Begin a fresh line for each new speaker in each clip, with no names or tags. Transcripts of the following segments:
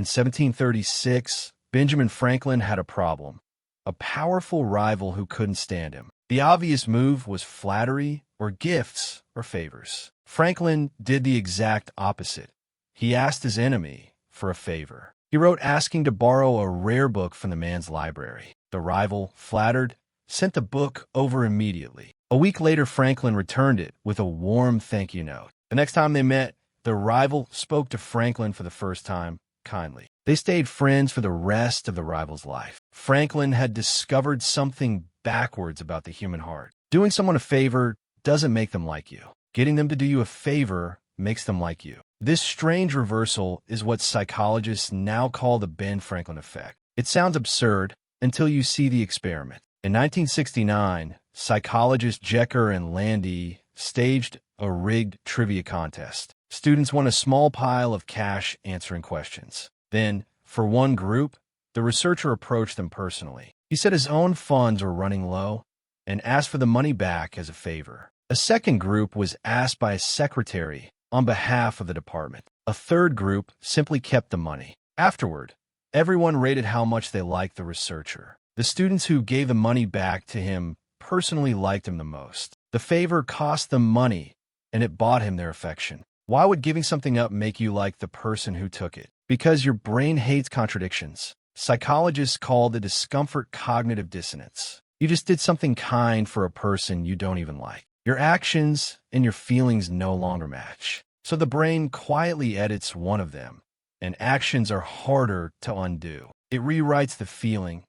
In 1736, Benjamin Franklin had a problem, a powerful rival who couldn't stand him. The obvious move was flattery or gifts or favors. Franklin did the exact opposite. He asked his enemy for a favor. He wrote asking to borrow a rare book from the man's library. The rival, flattered, sent the book over immediately. A week later, Franklin returned it with a warm thank you note. The next time they met, the rival spoke to Franklin for the first time kindly. They stayed friends for the rest of the rival's life. Franklin had discovered something backwards about the human heart. Doing someone a favor doesn't make them like you. Getting them to do you a favor makes them like you. This strange reversal is what psychologists now call the Ben Franklin effect. It sounds absurd until you see the experiment. In 1969, psychologists Jecker and Landy staged a rigged trivia contest. Students won a small pile of cash answering questions. Then, for one group, the researcher approached them personally. He said his own funds were running low and asked for the money back as a favor. A second group was asked by a secretary on behalf of the department. A third group simply kept the money. Afterward, everyone rated how much they liked the researcher. The students who gave the money back to him personally liked him the most. The favor cost them money, and it bought him their affection. Why would giving something up make you like the person who took it? Because your brain hates contradictions. Psychologists call the discomfort cognitive dissonance. You just did something kind for a person you don't even like. Your actions and your feelings no longer match. So the brain quietly edits one of them, and actions are harder to undo. It rewrites the feeling,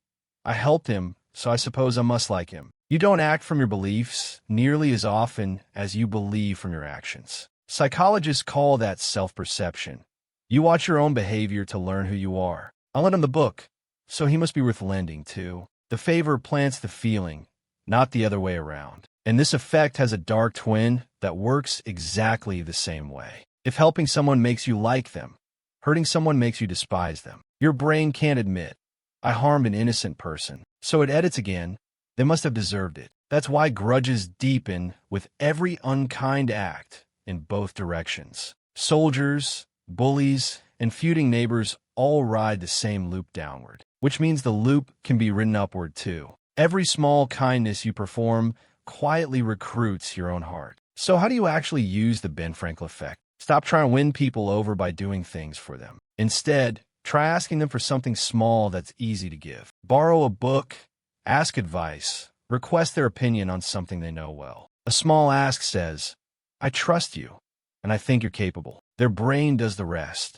I helped him, so I suppose I must like him. You don't act from your beliefs nearly as often as you believe from your actions. Psychologists call that self-perception. You watch your own behavior to learn who you are. I lent him the book, so he must be worth lending to. The favor plants the feeling, not the other way around. And this effect has a dark twin that works exactly the same way. If helping someone makes you like them, hurting someone makes you despise them. Your brain can't admit, I harmed an innocent person, so it edits again. They must have deserved it. That's why grudges deepen with every unkind act in both directions. Soldiers, bullies, and feuding neighbors all ride the same loop downward, which means the loop can be written upward too. Every small kindness you perform quietly recruits your own heart. So how do you actually use the Ben Franklin effect? Stop trying to win people over by doing things for them. Instead, try asking them for something small that's easy to give. Borrow a book, ask advice, request their opinion on something they know well. A small ask says, I trust you, and I think you're capable. Their brain does the rest.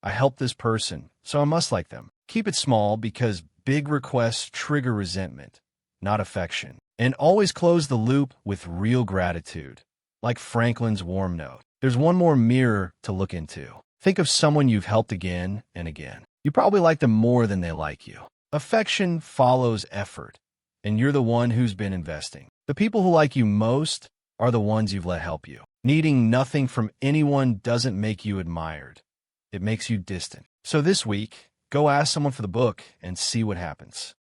I helped this person, so I must like them. Keep it small because big requests trigger resentment, not affection. And always close the loop with real gratitude, like Franklin's warm note. There's one more mirror to look into. Think of someone you've helped again and again. You probably like them more than they like you. Affection follows effort, and you're the one who's been investing. The people who like you most are the ones you've let help you. Needing nothing from anyone doesn't make you admired. It makes you distant. So this week, go ask someone for the book and see what happens.